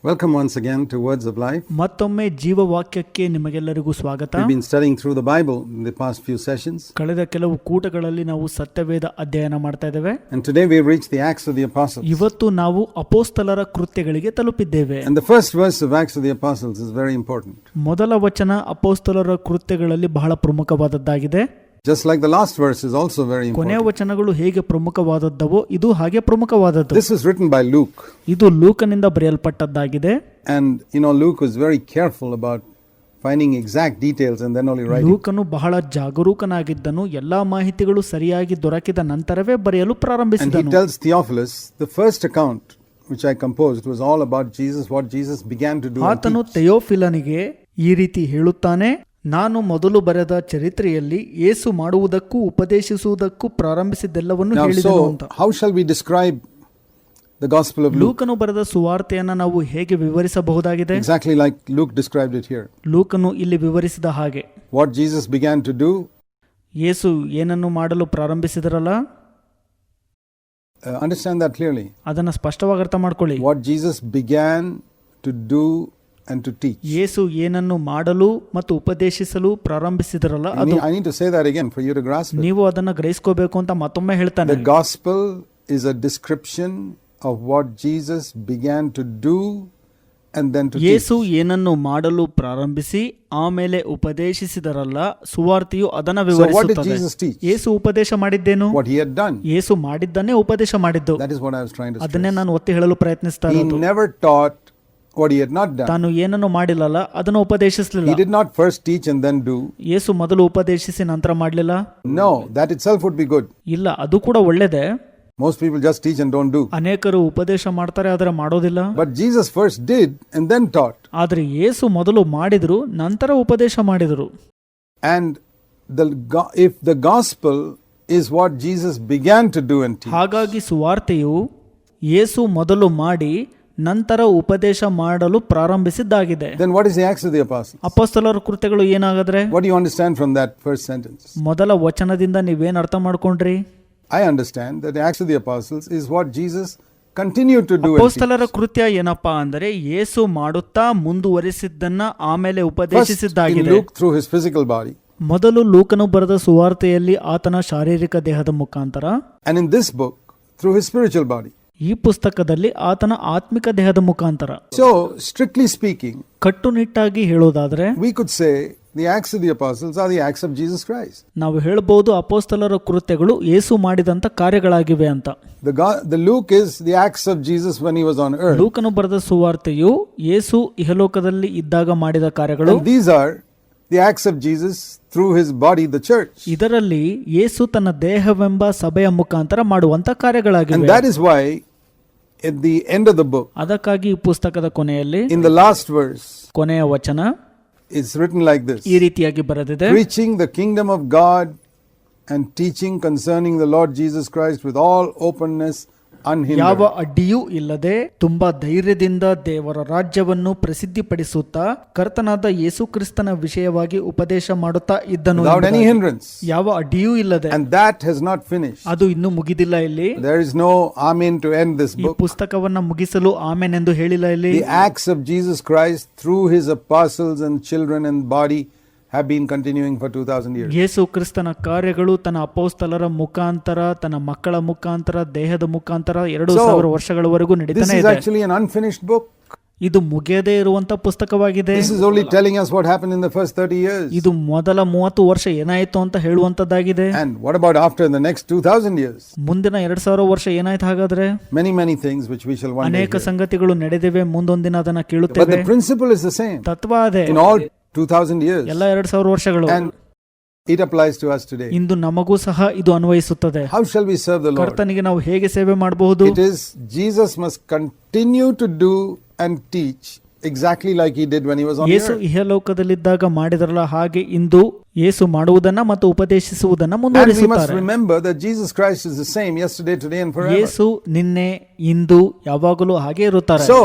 Welcome once again to Words of Life. ಮತ್ತೊಮ್ಮೆ ಜೀವವಾಕ್ಯಕ್ಕೆ ನಿಮಗೆಲ್ಲರಿಗೂ ಸ್ವಾಗತ. We've been studying through the Bible in the past few sessions. ಕಳೆದ ಕೆಲವು ಕೂಟಗಳಲ್ಲಿ ನಾವು ಸತ್ಯವೇದ ಅಧ್ಯಯನ ಮಾಡ್ತಾ ಇದ್ದೇವೆ. And today we reach the Acts of the Apostles. ಇವತ್ತು ನಾವು ಅಪೊಸ್ತಲರ ಕೃತ್ಯಗಳಿಗೆ ತಲುಪಿದ್ದೇವೆ. And the first verse of Acts of the Apostles is very important. ಮೊದಲ ವಚನ ಅಪೊಸ್ತಲರ ಕೃತ್ಯಗಳಲ್ಲಿ ಬಹಳ ಪ್ರಮುಖವಾದದ್ದಾಗಿದೆ. Just like the last verse is also very ಕೊನೆಯ important. ವಚನಗಳು ಹೇಗೆ ಪ್ರಮುಖವಾದದ್ದವೋ ಇದು ಹಾಗೆ ಪ್ರಮುಖವಾದದ್ದು. This is written by Luke. ಇದು ಲೂಕನಿಂದ ಬರೆಯಲ್ಪಟ್ಟದ್ದಾಗಿದೆ. And Luke was very careful about finding exact details and then only writing. ಲೂಕನು ಬಹಳ ಜಾಗರೂಕನಾಗಿದ್ದನು. ಎಲ್ಲಾ ಮಾಹಿತಿಗಳು ಸರಿಯಾಗಿ ದೊರಕಿದ ನಂತರವೇ ಬರೆಯಲು And he ಪ್ರಾರಂಭಿಸಿದನು. tells Theophilus, the first account which I composed was all about Jesus, what Jesus began to do. and ಆತನು teach. ತೆಯೋಫಿಲನಿಗೆ ಈ ರೀತಿ ಹೇಳುತ್ತಾನೆ, ನಾನು ಮೊದಲು ಬರೆದ ಚರಿತ್ರೆಯಲ್ಲಿ ಯೇಸು ಮಾಡುವುದಕ್ಕೂ ಉಪದೇಶಿಸುವುದಕ್ಕೂ ಪ್ರಾರಂಭಿಸಿದ್ದೆಲ್ಲವನ್ನು Now, ಹೇಳಿದನು ಅಂತ. so how shall we describe the Gospel of Luke? ಲೂಕನು ಬರೆದ ಸುವಾರ್ತೆಯನ್ನು ನಾವು ಹೇಗೆ ವಿವರಿಸಬಹುದಾಗಿದೆ? Exactly like Luke described it here. ಲೂಕನು ಇಲ್ಲಿ ವಿವರಿಸಿದ ಹಾಗೆ What Jesus began to do, ಯೇಸು ಏನನ್ನು ಮಾಡಲು ಪ್ರಾರಂಭಿಸಿದರಲ್ಲ, understand that clearly. ಅದನ್ನು ಸ್ಪಷ್ಟವಾಗಿ ಅರ್ಥ ಮಾಡ್ಕೊಳ್ಳಿ. What Jesus began to do and to teach. ಯೇಸು ಏನನ್ನು ಮಾಡಲು ಮತ್ತು ಉಪದೇಶಿಸಲು ಪ್ರಾರಂಭಿಸಿದರಲ್ಲ, ಅದು I need to say that again for you to grasp it. ನೀವು ಅದನ್ನು ಗ್ರಹಿಸ್ಕೋಬೇಕು ಅಂತ ಮತ್ತೊಮ್ಮೆ ಹೇಳ್ತಾನೆ. The Gospel is a description of what Jesus began to do and then to teach. ಯೇಸು ಏನನ್ನು ಮಾಡಲು ಪ್ರಾರಂಭಿಸಿ ಆಮೇಲೆ ಉಪದೇಶಿಸಿದರಲ್ಲ, ಸುವಾರ್ತೆಯು ಅದನ್ನು So what did ವಿವರಿಸುತ್ತದೆ. Jesus teach? ಯೇಸು ಉಪದೇಶ ಮಾಡಿದ್ದೇನು? What he had done. ಯೇಸು ಮಾಡಿದ್ದನ್ನೇ ಉಪದೇಶ ಮಾಡಿದ್ದು. That is what I was trying to ಅದನ್ನೇ stress. ನಾನು ಒತ್ತಿ ಹೇಳಲು ಪ್ರಯತ್ನಿಸ್ತಾ He ಇರೋದು. never taught what he had not done. ತಾನು ಏನನ್ನು ಮಾಡಿಲ್ಲಲ್ಲ ಅದನ್ನು ಉಪದೇಶಿಸಲಿಲ್ಲ. He did not first teach and then do. ಯೇಸು ಮೊದಲು ಉಪದೇಶಿಸಿ ನಂತರ ಮಾಡಲಿಲ್ಲ. No, that itself would be good. ಇಲ್ಲ, ಅದು ಕೂಡ ಒಳ್ಳೆಯದೇ. Most people just teach and don't do. ಅನೇಕರು ಉಪದೇಶ ಮಾಡ್ತಾರೆ ಆದರೆ ಮಾಡೋದಿಲ್ಲ. But Jesus first did and then taught. ಆದರೆ ಯೇಸು ಮೊದಲು ಮಾಡಿದ್ರು ನಂತರ ಉಪದೇಶ ಮಾಡಿದರು. And if the gospel is what Jesus began to do and teach, ಹಾಗಾಗಿ ಸುವಾರ್ತೆಯು ಯೇಸು ಮೊದಲು ಮಾಡಿ ನಂತರ ಉಪದೇಶ ಮಾಡಲು ಪ್ರಾರಂಭಿಸಿದ್ದಾಗಿದೆ. then what is the Acts of the Apostles? ಅಪೊಸ್ತಲರ ಕೃತ್ಯಗಳು ಏನಾಗದ್ರೆ? What do you understand from that first sentence? ಮೊದಲ ವಚನದಿಂದ ನೀವೇನ್ ಅರ್ಥ ಮಾಡ್ಕೊಂಡ್ರಿ? I understand that the Acts of the Apostles is what Jesus continued to do and teach. ಅಪೊಸ್ತಲರ ಕೃತ್ಯ ಏನಪ್ಪಾ ಅಂದರೆ ಯೇಸು ಮಾಡುತ್ತಾ ಮುಂದುವರಿಸಿದ್ದನ್ನ ಆಮೇಲೆ First in ಉಪದೇಶಿಸಿದ್ದಾಗಿದೆ. Luke through his physical body, ಮೊದಲು ಲೂಕನು ಬರೆದ ಸುವಾರ್ತೆಯಲ್ಲಿ ಆತನ ಶಾರೀರಿಕ ದೇಹದ ಮುಖಾಂತರ, and in this book through his spiritual body. ಈ ಪುಸ್ತಕದಲ್ಲಿ ಆತನ ಆತ್ಮಿಕ ದೇಹದ ಮುಖಾಂತರ. So strictly speaking, ಕಟ್ಟುನಿಟ್ಟಾಗಿ ಹೇಳೋದಾದ್ರೆ we could say the Acts of the Apostles are the acts of Jesus Christ. ನಾವು ಹೇಳಬಹುದು ಅಪೊಸ್ತಲರ ಕೃತ್ಯಗಳು ಯೇಸು ಮಾಡಿದಂತ ಕಾರ್ಯಗಳಾಗಿವೆ ಅಂತ. The Luke is the acts of Jesus when he was on earth. ಲೂಕನು ಬರೆದ ಸುವಾರ್ತೆಯು ಯೇಸು ಇಹಲೋಕದಲ್ಲಿ ಇದ್ದಾಗ ಮಾಡಿದ ಕಾರ್ಯಗಳು. And these are the acts of Jesus through his body, the church. ಇದರಲ್ಲಿ ಯೇಸು ತನ್ನ ದೇಹವೆಂಬ ಸಭೆಯ ಮುಖಾಂತರ ಮಾಡುವಂತ And ಕಾರ್ಯಗಳಾಗಿವೆ. that is why at the end of the book, ಅದಕ್ಕಾಗಿ ಈ ಪುಸ್ತಕದ ಕೊನೆಯಲ್ಲಿ in the last verse, ಕೊನೆಯ ವಚನ it's written like this: ಈ ರೀತಿಯಾಗಿ ಬರೆದಿದೆ, preaching the kingdom of God and teaching concerning the Lord Jesus Christ with all openness, unhindered. ಯಾವ ಅಡ್ಡಿಯೂ ಇಲ್ಲದೆ ತುಂಬಾ ಧೈರ್ಯದಿಂದ ದೇವರ ರಾಜ್ಯವನ್ನು ಪ್ರಸಿದ್ಧಿಪಡಿಸುತ್ತಾ ಕರ್ತನಾದ ಯೇಸು ಕ್ರಿಸ್ತನ ವಿಷಯವಾಗಿ ಉಪದೇಶ ಮಾಡುತ್ತಾ ಇದ್ದನು. Without any hindrance. ಯಾವ ಅಡ್ಡಿಯೂ ಇಲ್ಲದೆ. And that has not finished. ಅದು ಇನ್ನೂ ಮುಗಿದಿಲ್ಲ. ಇಲ್ಲಿ There is no amen to end this ಈ book. ಪುಸ್ತಕವನ್ನ ಮುಗಿಸಲು ಆಮೇನ್ ಎಂದು ಹೇಳಿಲ್ಲ. ಇಲ್ಲಿ The acts of Jesus Christ through his apostles and children and body have been continuing for 2000 years. ಯೇಸು ಕ್ರಿಸ್ತನ ಕಾರ್ಯಗಳು ತನ್ನ ಅಪೊಸ್ತಲರ ಮುಖಾಂತರ, ತನ್ನ ಮಕ್ಕಳ ಮುಖಾಂತರ, ದೇಹದ ಮುಖಾಂತರ 2000 ವರ್ಷಗಳವರೆಗೂ This ನಡೀತಾನೆ is ಇದೆ. actually an unfinished book. ಇದು ಮುಗಿಯದೇ ಇರುವಂತ ಪುಸ್ತಕವಾಗಿದೆ. This is only telling us what happened in the first 30 years. ಇದು ಮೊದಲ 30 ವರ್ಷ ಏನಾಯ್ತು ಅಂತ ಹೇಳುವಂತದ್ದಾಗಿದೆ. And what about after the next 2000 years? ಮುಂದಿನ 2000 ವರ್ಷ ಏನಾಯ್ತು ಹಾಗಾದ್ರೆ? Many things which we shall one day ಅನೇಕ hear. ಸಂಗತಿಗಳು ನಡೆದಿವೆ, ಮುಂದೊಂದಿನ ಅದನ್ನ But ಕೇಳುತ್ತೇವೆ. the principle is the same ತತ್ವ ಅದೇ in all 2000 years. ಎಲ್ಲ 2000 ವರ್ಷಗಳು. And it applies to us today. ಇಂದು ನಮಗೂ ಸಹ ಇದು ಅನ್ವಯಿಸುತ್ತದೆ. How shall we serve the Lord? ಕರ್ತನಿಗೆ ನಾವು ಹೇಗೆ ಸೇವೆ ಮಾಡಬಹುದು? It is Jesus must continue to do and teach exactly like he did when he was on Yesu earth. ಇಹಲೋಕದಲ್ಲಿದ್ದಾಗ ಮಾಡಿದರಲ್ಲ ಹಾಗೆ ಇಂದು ಯೇಸು ಮಾಡುವುದನ್ನ ಮತ್ತು ಉಪದೇಶಿಸುವುದನ್ನ And we must ಮುಂದುವರಿಸುತ್ತಾರೆ. remember that Jesus Christ is the same yesterday, today and forever. ಯೇಸು ನಿನ್ನೆ ಇಂದು ಯಾವಾಗಲೂ ಹಾಗೆ ಇರುತ್ತಾರೆ. So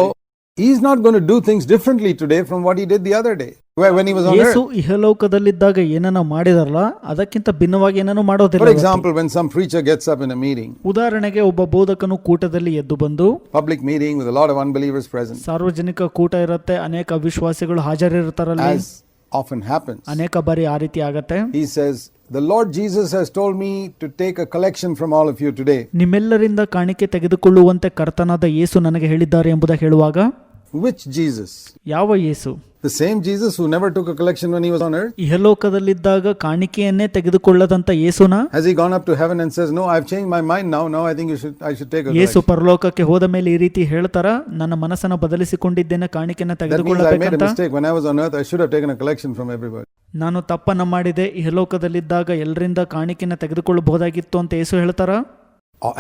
He's not going to do things differently today from what he did the other day when he was on Yesu earth. ಇಹಲೋಕದಲ್ಲಿದ್ದಾಗ ಏನನ್ನ ಮಾಡಿದಾರಲ್ಲ ಅದಕ್ಕಿಂತ ಭಿನ್ನವಾಗಿ ಏನನ್ನು For ಮಾಡೋದಿಲ್ಲ. example, when some preacher gets up in a meeting, ಉದಾಹರಣೆಗೆ ಒಬ್ಬ ಬೋಧಕನು ಕೂಟದಲ್ಲಿ ಎದ್ದು ಬಂದು, public meeting with a lot of unbelievers present, ಸಾರ್ವಜನಿಕ ಕೂಟ ಇರುತ್ತೆ, ಅನೇಕ ಅವಿಶ್ವಾಸಿಗಳು ಹಾಜರಿರ್ತಾರಲ್ಲಿ, as often happens, ಅನೇಕ ಬಾರಿ ಆ ರೀತಿ ಆಗತ್ತೆ. he says, the Lord Jesus has told me to take a collection from all of you today. ನಿಮ್ಮೆಲ್ಲರಿಂದ ಕಾಣಿಕೆ ತೆಗೆದುಕೊಳ್ಳುವಂತೆ ಕರ್ತನಾದ ಯೇಸು ನನಗೆ ಹೇಳಿದ್ದಾರೆ ಎಂಬುದಾಗಿ ಹೇಳುವಾಗ, Which Jesus? ಯಾವ ಯೇಸು? The same Jesus who never took a collection when he was on earth? ಇಹಲೋಕದಲ್ಲಿದ್ದಾಗ ಕಾಣಿಕೆಯನ್ನೇ ತೆಗೆದುಕೊಳ್ಳದಂತ ಯೇಸುನ? Has he gone up to heaven and says, no, I've changed my mind now I think I should take a Yesu collection? ಪರಲೋಕಕ್ಕೆ ಹೋದ ಮೇಲೆ ಈ ರೀತಿ ಹೇಳ್ತಾರ, ನನ್ನ ಮನಸ್ಸನ್ನು ಬದಲಿಸಿಕೊಂಡಿದ್ದೇನೆ, ಕಾಣಿಕೆಯನ್ನು That means I made a ತೆಗೆದುಕೊಳ್ಳಬೇಕಂತ. mistake. When I was on earth, I should have taken a collection from everybody. ನಾನು ತಪ್ಪನ್ನ ಮಾಡಿದೆ, ಇಹಲೋಕದಲ್ಲಿದ್ದಾಗ ಎಲ್ಲರಿಂದ ಕಾಣಿಕೆಯನ್ನು ತೆಗೆದುಕೊಳ್ಳಬಹುದಾಗಿತ್ತು ಅಂತ ಯೇಸು ಹೇಳ್ತಾರ?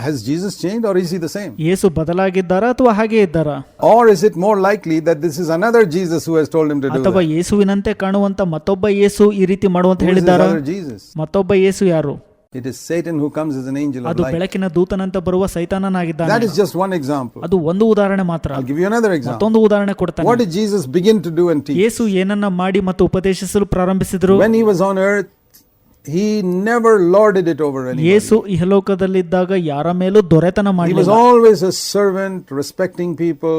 Has Jesus changed or is he the same? ಯೇಸು ಬದಲಾಗಿದ್ದಾರಾ ಅಥವಾ ಹಾಗೆ ಇದ್ದಾರಾ? Or is it more likely that this is another Jesus who has told him to do ಅಥವಾ that? ಯೇಸುವಿನಂತೆ ಕಾಣುವಂತ ಮತ್ತೊಬ್ಬ ಯೇಸು ಈ ರೀತಿ ಮಾಡುವಂತ Who is this ಹೇಳಿದ್ದಾರಾ? other Jesus? ಮತ್ತೊಬ್ಬ ಯೇಸು ಯಾರು? It is Satan who comes as an angel of ಅದು light. ಬೆಳಕಿನ ದೂತನಂತ ಬರುವ ಸೈತಾನನಾಗಿದ್ದಾನೆ. That is just one example. ಅದು ಒಂದು ಉದಾಹರಣೆ ಮಾತ್ರ. I'll give you another example. ಮತ್ತೊಂದು ಉದಾಹರಣೆ ಕೊಡ್ತಾನೆ. What did Jesus begin to do and teach? ಯೇಸು ಏನನ್ನ ಮಾಡಿ ಮತ್ತು ಉಪದೇಶಿಸಲು ಪ್ರಾರಂಭಿಸಿದ್ರು? When he was on earth, he never lorded it over anyone. ಯೇಸು ಇಹಲೋಕದಲ್ಲಿದ್ದಾಗ ಯಾರ ಮೇಲೂ ದೊರೆತನ He was ಮಾಡಲಿಲ್ಲ. always a servant, respecting people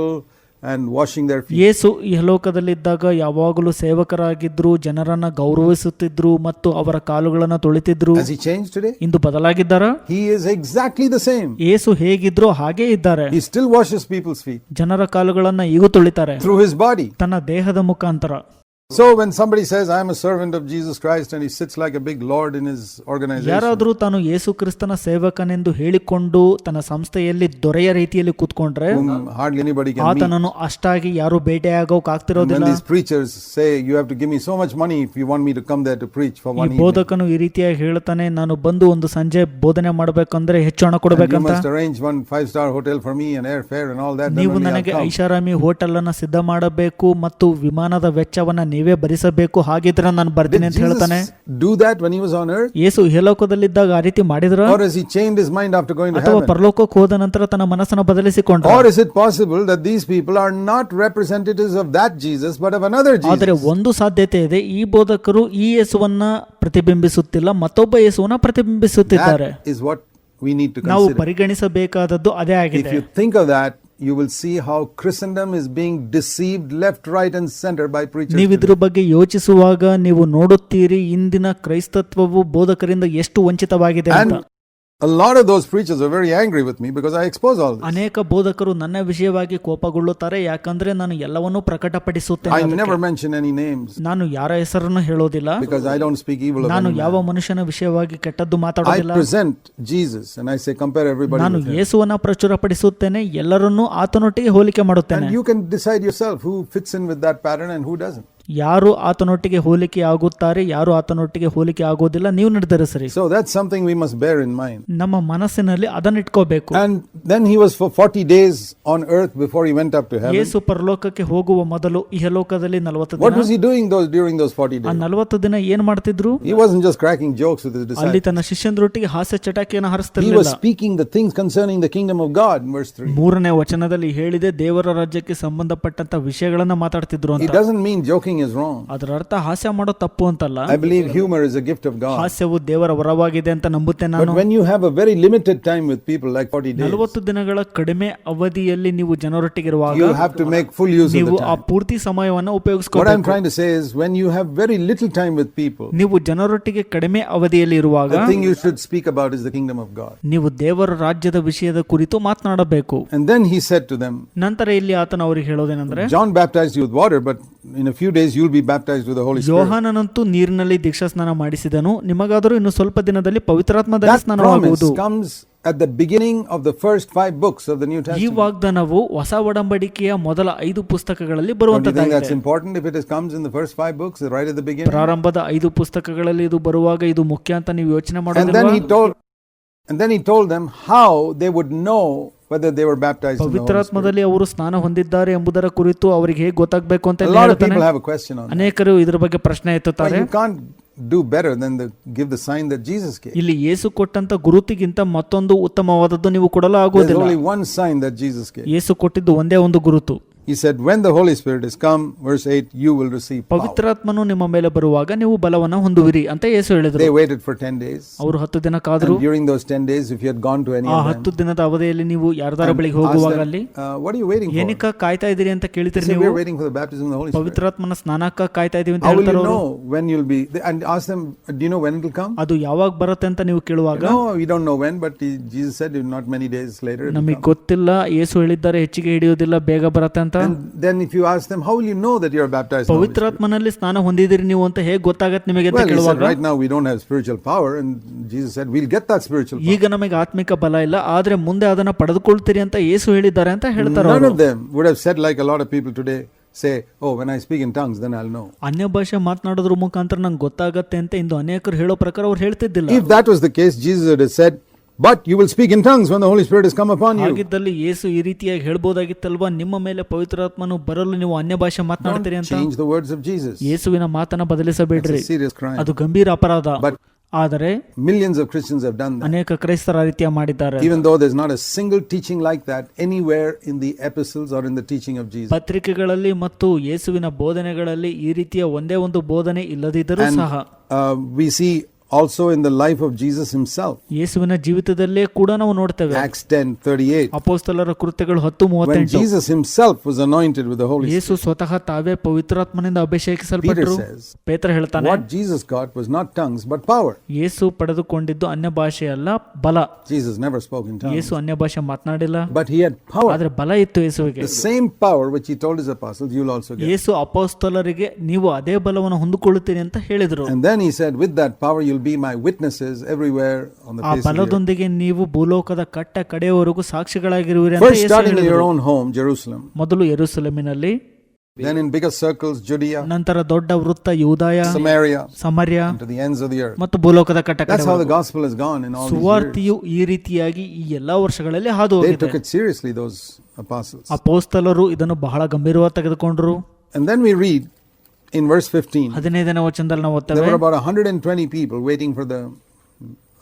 and washing their feet. ಯೇಸು ಇಹಲೋಕದಲ್ಲಿದ್ದಾಗ ಯಾವಾಗಲೂ ಸೇವಕರಾಗಿದ್ರು, ಜನರನ್ನ ಗೌರವಿಸುತ್ತಿದ್ರು ಮತ್ತು ಅವರ ಕಾಲುಗಳನ್ನ ತೊಳಿತಿದ್ರು. Has he changed today? Into ಬದಲಾಗಿದ್ದಾರಾ? He is exactly the same. ಯೇಸು ಹೇಗಿದ್ರೋ ಹಾಗೇ ಇದ್ದಾರೆ. He still washes people's feet ಜನರ ಕಾಲುಗಳನ್ನ ಈಗೂ ತೊಳಿತಾರೆ, through his body. ತನ್ನ ದೇಹದ ಮುಖಾಂತರ. So when somebody says, I am a servant of Jesus Christ, and he sits like a big lord in his organization, ಯಾರಾದ್ರೂ ತಾನು ಯೇಸು ಕ್ರಿಸ್ತನ ಸೇವಕನೆಂದು ಹೇಳಿಕೊಂಡು ತನ್ನ ಸಂಸ್ಥೆಯಲ್ಲಿ ದೊರೆಯ ರೀತಿಯಲ್ಲಿ ಕೂತ್ಕೊಂಡ್ರೆ whom hardly anybody can meet. ಆತನನ್ನು ಅಷ್ಟಾಗಿ ಯಾರು ಭೇಟಿಯಾಗೋಕ್ When ಆಗ್ತಿರೋದಿಲ್ಲ. these preachers say, you have to give me so much money if you want me to come there to preach for ಈ one evening. ಬೋಧಕನು ಈ ರೀತಿಯಾಗಿ ಹೇಳ್ತಾನೆ, ನಾನು ಬಂದು ಒಂದು ಸಂಜೆ ಬೋಧನೆ ಮಾಡಬೇಕಂದ್ರೆ ಹೆಚ್ಚು ಹಣ And you ಕೊಡಬೇಕಂತ. must arrange one 5-star hotel for me and airfare and all that. Then ನೀವು only I'll ನನಗೆ come. ಐಷಾರಾಮಿ ಹೋಟೆಲ್ ಅನ್ನ ಸಿದ್ಧ ಮಾಡಬೇಕು ಮತ್ತು ವಿಮಾನದ ವೆಚ್ಚವನ್ನ ನೀವೇ ಭರಿಸಬೇಕು, ಹಾಗಿದ್ರೆ ನಾನು ಬರ್ತೀನಿ Did ಅಂತ ಹೇಳ್ತಾನೆ. Jesus do that when he was on earth? ಯೇಸು ಇಹಲೋಕದಲ್ಲಿದ್ದಾಗ ಆ ರೀತಿ ಮಾಡಿದ್ರ? Or has he changed his mind after going to ಅಥವಾ heaven? ಪರಲೋಕಕ್ಕೆ ಹೋದ ನಂತರ ತನ್ನ ಮನಸ್ಸನ್ನು ಬದಲಿಸಿಕೊಂಡ್ರ? Or is it possible that these people are not representatives of that Jesus but of another ಆದರೆ Jesus? ಒಂದು ಸಾಧ್ಯತೆ ಇದೆ, ಈ ಬೋಧಕರು ಈ ಯೇಸುವನ್ನ ಪ್ರತಿಬಿಂಬಿಸುತ್ತಿಲ್ಲ, ಮತ್ತೊಬ್ಬ ಯೇಸುವನ್ನ ಪ್ರತಿಬಿಂಬಿಸುತ್ತಿದ್ದಾರೆ. That is what we need to ನಾವು consider. ಪರಿಗಣಿಸಬೇಕಾದದ್ದು ಅದೇ If ಆಗಿದೆ. you think of that, you will see how Christendom is being deceived left, right and center by preachers ನೀವು today. ಇದ್ರ ಬಗ್ಗೆ ಯೋಚಿಸುವಾಗ ನೀವು ನೋಡುತ್ತೀರಿ, ಇಂದಿನ ಕ್ರೈಸ್ತತ್ವವು ಬೋಧಕರಿಂದ ಎಷ್ಟು ವಂಚಿತವಾಗಿದೆ ಅಂತ. And a lot of those preachers are very angry with me because I expose all this. ಅನೇಕ ಬೋಧಕರು ನನ್ನ ವಿಷಯವಾಗಿ ಕೋಪಗೊಳ್ಳುತ್ತಾರೆ, ಯಾಕಂದ್ರೆ ನಾನು ಎಲ್ಲವನ್ನೂ ಪ್ರಕಟಪಡಿಸುತ್ತೇನೆ. I ಅದಕ್ಕೆ never mention any names ನಾನು ಯಾರ ಹೆಸರನ್ನು ಹೇಳೋದಿಲ್ಲ, because I don't speak evil of ನಾನು any ಯಾವ man. ಮನುಷ್ಯನ ವಿಷಯವಾಗಿ ಕೆಟ್ಟದ್ದು I ಮಾತಾಡೋದಿಲ್ಲ. present Jesus and I say compare everybody ನಾನು with him. ಯೇಸುವನ್ನ ಪ್ರಚುರಪಡಿಸುತ್ತೇನೆ, ಎಲ್ಲರನ್ನೂ ಆತನೊಟ್ಟಿಗೆ ಹೋಲಿಕೆ ಮಾಡುತ್ತೇನೆ. And you can decide yourself who fits in with that pattern and who doesn't. ಯಾರು ಆತನೊಟ್ಟಿಗೆ ಹೋಲಿಕೆ ಆಗುತ್ತಾರೆ, ಯಾರು ಆತನೊಟ್ಟಿಗೆ ಹೋಲಿಕೆ ಆಗೋದಿಲ್ಲ, ನೀವು ನಿರ್ಧರಿಸಿರಿ. So that's something we must bear in mind. ನಮ್ಮ ಮನಸ್ಸಿನಲ್ಲಿ ಅದನ್ನ ಇಟ್ಕೋಬೇಕು. And then he was for 40 days on earth before he went up to heaven. ಯೇಸು ಪರಲೋಕಕ್ಕೆ ಹೋಗುವ ಮೊದಲು ಇಹಲೋಕದಲ್ಲಿ 40 What ದಿನ. was he doing during those 40 ಆ days? 40 ದಿನ ಏನ್ ಮಾಡ್ತಿದ್ರು? He wasn't just cracking jokes with his ಅಲ್ಲಿ disciples. ತನ್ನ ಶಿಷ್ಯಂದ್ರೊಟ್ಟಿಗೆ ಹಾಸ್ಯ ಚಟಾಕಿಯನ್ನು He was ಹರಿಸ್ತಿರ್ಲಿಲ್ಲ. speaking the things concerning the kingdom of God in verse 3. 3ನೇ ವಚನದಲ್ಲಿ ಹೇಳಿದೆ, ದೇವರ ರಾಜ್ಯಕ್ಕೆ ಸಂಬಂಧಪಟ್ಟಂತ ವಿಷಯಗಳನ್ನ ಮಾತಾಡ್ತಿದ್ರು It ಅಂತ. doesn't mean joking is wrong. ಅದರ ಅರ್ಥ ಹಾಸ್ಯ ಮಾಡೋ ತಪ್ಪು ಅಂತಲ್ಲ. I believe humor is a gift of God. ಹಾಸ್ಯವು ದೇವರ ವರವಾಗಿದೆ ಅಂತ ನಂಬುತ್ತೇನೆ But ನಾನು. when you have a very limited time with people like 40 days, 40 ದಿನಗಳ ಕಡಿಮೆ ಅವಧಿಯಲ್ಲಿ ನೀವು ಜನರೊಟ್ಟಿಗಿರುವಾಗ you have to make full use of ನೀವು the ಆ time. ಪೂರ್ತಿ ಸಮಯವನ್ನ What I'm ಉಪಯೋಗಿಸ್ಕೋಬೇಕು. trying to say is when you have very little time with people, ನೀವು ಜನರೊಟ್ಟಿಗೆ ಕಡಿಮೆ ಅವಧಿಯಲ್ಲಿ ಇರುವಾಗ the thing you should speak about is the kingdom of God. ನೀವು ದೇವರ ರಾಜ್ಯದ ವಿಷಯದ ಕುರಿತು ಮಾತನಾಡಬೇಕು. And then he said to them, ನಂತರ ಇಲ್ಲಿ ಆತನ ಅವರಿಗೆ ಹೇಳೋದೇನೆಂದ್ರೆ, John baptized you with water, but in a few days you'll be baptized with the Holy Spirit. ಯೋಹಾನನಂತೂ ನೀರಿನಲ್ಲಿ ದೀಕ್ಷಾಸ್ನಾನ ಮಾಡಿಸಿದನು, ನಿಮಗಾದರೂ ಇನ್ನು ಸ್ವಲ್ಪ ದಿನದಲ್ಲಿ ಪವಿತ್ರಾತ್ಮದಲ್ಲಿ That ಸ್ನಾನವಾಗುವುದು. promise comes at the beginning of the first 5 books of the New ಈ Testament. ವಾಗ್ದಾನವು ಹೊಸ ಒಡಂಬಡಿಕೆಯ ಮೊದಲ 5 ಪುಸ್ತಕಗಳಲ್ಲಿ Don't you think that's ಬರುವಂತದ್ದಾಗಿದೆ. important if it comes in the first 5 books right at the beginning? ಪ್ರಾರಂಭದ 5 ಪುಸ್ತಕಗಳಲ್ಲಿ ಇದು ಬರುವಾಗ ಇದು ಮುಖ್ಯ ಅಂತ ನೀವು ಯೋಚನೆ And ಮಾಡೋದಿಲ್ವಾ? then he told them how they would know whether they were baptized in the Holy Spirit. ಪವಿತ್ರಾತ್ಮದಲ್ಲಿ ಅವರು ಸ್ನಾನ ಹೊಂದಿದ್ದಾರೆ ಎಂಬುದರ ಕುರಿತು ಅವರಿಗೆ ಹೇಗೆ ಗೊತ್ತಾಗಬೇಕು ಅಂತ A lot of people have a question on that. ಅನೇಕರು ಇದರ ಬಗ್ಗೆ ಪ್ರಶ್ನೆ ಎತ್ತುತ್ತಾರೆ. You can't do better than give the sign that Jesus gave. ಇಲ್ಲಿ ಯೇಸು ಕೊಟ್ಟಂತ ಗುರುತಿಗಿಂತ ಮತ್ತೊಂದು ಉತ್ತಮವಾದದ್ದು ನೀವು ಕೊಡಲು There's ಆಗುವುದಿಲ್ಲ. only one sign that Jesus gave. ಯೇಸು ಕೊಟ್ಟಿದ್ದು ಒಂದೇ ಒಂದು ಗುರುತು. He said, when the Holy Spirit is come, verse 8, you will receive power. ಪವಿತ್ರಾತ್ಮನು ನಿಮ್ಮ ಮೇಲೆ ಬರುವಾಗ ನೀವು ಬಲವನ್ನು ಹೊಂದುವಿರಿ ಅಂತ ಯೇಸು ಹೇಳಿದರು. They waited for 10 days. ಅವರು 10 ದಿನ ಕಾದರು. And during those 10 days, if you had gone to any ಆ of them, 10 ದಿನದ ಅವಧಿಯಲ್ಲಿ ನೀವು ಯಾರದಾರ ಬಳಿಗೆ ಹೋಗುವಾಗ ಅಲ್ಲಿ what are you waiting for? ಏನಕ್ಕ ಕಾಯ್ತಾ ಇದ್ದೀರಿ ಅಂತ ಕೇಳಿದ್ರಿ They ನೀವು. were waiting for the baptism of the Holy Spirit. ಪವಿತ್ರಾತ್ಮನ ಸ್ನಾನಕ್ಕ ಕಾಯ್ತಾ ಇದೀವಿ ಅಂತ How will ಹೇಳ್ತಾರೆ you ಅವರು. know when you'll be? And ask them, do you know when it will come? ಅದು ಯಾವಾಗ ಬರುತ್ತೆ ಅಂತ ನೀವು ಕೇಳುವಾಗ No, we don't know when, but Jesus said, not many days later. it will ನಮಗೆ come. ಗೊತ್ತಿಲ್ಲ, ಯೇಸು ಹೇಳಿದ್ದಾರೆ ಹೆಚ್ಚಿಗೆ ಹಿಡಿಯೋದಿಲ್ಲ, ಬೇಗ ಬರುತ್ತೆ ಅಂತ. And then if you ask them, how will you know that you are baptized in the Holy Spirit? ಪವಿತ್ರಾತ್ಮನಲ್ಲಿ ಸ್ನಾನ ಹೊಂದಿದಿರಿ ನೀವು ಅಂತ ಹೇಗೆ ಗೊತ್ತಾಗತ್ತೆ ನಿಮಗೆ ಅಂತ Well, he said, ಕೇಳುವಾಗ right now we don't have spiritual power, and Jesus said, we'll get that spiritual power. ಈಗ ನಮಗೆ ಆತ್ಮಿಕ ಬಲ ಇಲ್ಲ, ಆದ್ರೆ ಮುಂದೆ ಅದನ್ನ ಪಡೆದುಕೊಳ್ತೀರಿ ಅಂತ ಯೇಸು ಹೇಳಿದ್ದಾರೆ ಅಂತ ಹೇಳ್ತಾರೆ None ಅವರು. of them would have said like a lot of people today say, oh, when I speak in tongues, then I'll know. ಅನ್ಯ ಭಾಷೆ ಮಾತನಾಡೋದ್ರ ಮುಖಾಂತರ ನಂಗೆ ಗೊತ್ತಾಗತ್ತೆ ಅಂತ ಇಂದು ಅನೇಕರು ಹೇಳೋ ಪ್ರಕಾರ ಅವ್ರು ಹೇಳ್ತಿದ್ದಿಲ್ಲ. If that was the case, Jesus would have said, but you will speak in tongues when the Holy Spirit has come upon you. ಹಾಗಿದ್ದಲ್ಲಿ ಯೇಸು ಈ ರೀತಿಯಾಗಿ ಹೇಳ್ಬೋದಾಗಿತ್ತಲ್ವಾ, ನಿಮ್ಮ ಮೇಲೆ ಪವಿತ್ರಾತ್ಮನು ಬರಲು ನೀವು ಅನ್ಯ ಭಾಷೆ ಮಾತನಾಡ್ತೀರಿ Don't ಅಂತ. change the words of Jesus. ಯೇಸುವಿನ ಮಾತನ್ನ ಬದಲಿಸಬೇಡ್ರಿ, It's a serious crime. ಅದು ಗಂಭೀರ ಅಪರಾಧ. But ಆದರೆ millions of Christians have done that. ಅನೇಕ ಕ್ರೈಸ್ತರ ಆ ರೀತಿಯ ಮಾಡಿದ್ದಾರೆ. Even though there's not a single teaching like that anywhere in the epistles or in the teaching of Jesus. ಪತ್ರಿಕೆಗಳಲ್ಲಿ ಮತ್ತು ಯೇಸುವಿನ ಬೋಧನೆಗಳಲ್ಲಿ ಈ ರೀತಿಯ ಒಂದೇ ಒಂದು ಬೋಧನೆ ಇಲ್ಲದಿದ್ದರೂ And ಸಹ we see also in the life of Jesus himself. ಯೇಸುವಿನ ಜೀವಿತದಲ್ಲೇ ಕೂಡ ನಾವು ನೋಡ್ತೇವೆ. Acts 10:38. ಅಪೊಸ್ತಲರ ಕೃತ್ಯಗಳು When 10:38. Jesus himself was anointed with the Holy Spirit. ಯೇಸು ಸ್ವತಃ ತಾವೇ ಪವಿತ್ರಾತ್ಮನಿಂದ ಅಭಿಷೇಕಿಸಲ್ಪಟ್ಟರು. Peter says, ಪೇತ್ರ ಹೇಳ್ತಾನೆ, what Jesus got was not tongues but power. ಯೇಸು ಪಡೆದುಕೊಂಡಿದ್ದು ಅನ್ಯ ಭಾಷೆಯಲ್ಲ, ಬಲ. Jesus never spoke in tongues, ಯೇಸು ಅನ್ಯ ಭಾಷೆ ಮಾತನಾಡಿಲ್ಲ, but he had power. ಆದ್ರೆ ಬಲ ಇತ್ತು ಯೇಸುವಿಗೆ. The same power which he told his apostles, you'll also get. ಯೇಸು ಅಪೊಸ್ತಲರಿಗೆ ನೀವು ಅದೇ ಬಲವನ್ನು ಹೊಂದಿಕೊಳ್ಳುತ್ತೀರಿ ಅಂತ ಹೇಳಿದ್ರು. And then he said, with that power you'll be my witnesses everywhere on the ಆ face of the earth. ಬಲದೊಂದಿಗೆ ನೀವು ಭೂಲೋಕದ ಕಟ್ಟ ಕಡೆಯವರೆಗೂ ಸಾಕ್ಷಿಗಳಾಗಿರುವಿರಿ ಅಂತ First ಯೇಸು starting in ಹೇಳಿದ್ರು. your own home, Jerusalem. ಮೊದಲು ಯೆರೂಸಲೇಮಿನಲ್ಲಿ, Then in bigger circles, Judea, ನಂತರ ದೊಡ್ಡ ವೃತ್ತ ಯೂದಾಯ, Samaria, ಸಮರ್ಯ and to the ends of the earth. ಮತ್ತು ಭೂಲೋಕದ ಕಟ್ಟ That's how the ಕಡೆಯವರೆಗೂ. gospel has gone in all these years. ಸುವಾರ್ತೆಯು ಈ ರೀತಿಯಾಗಿ ಈ ಎಲ್ಲಾ ವರ್ಷಗಳಲ್ಲಿ ಹಾದು They ಹೋಗಿದೆ. took it seriously, those apostles. ಅಪೊಸ್ತಲರು ಇದನ್ನು ಬಹಳ ಗಂಭೀರವಾಗಿ ತೆಗೆದುಕೊಂಡರು. And then we read in verse 15, 15ನೇ ವಚನದಲ್ಲಿ ನಾವು there ಓದ್ತೇವೆ, were about 120 people waiting for the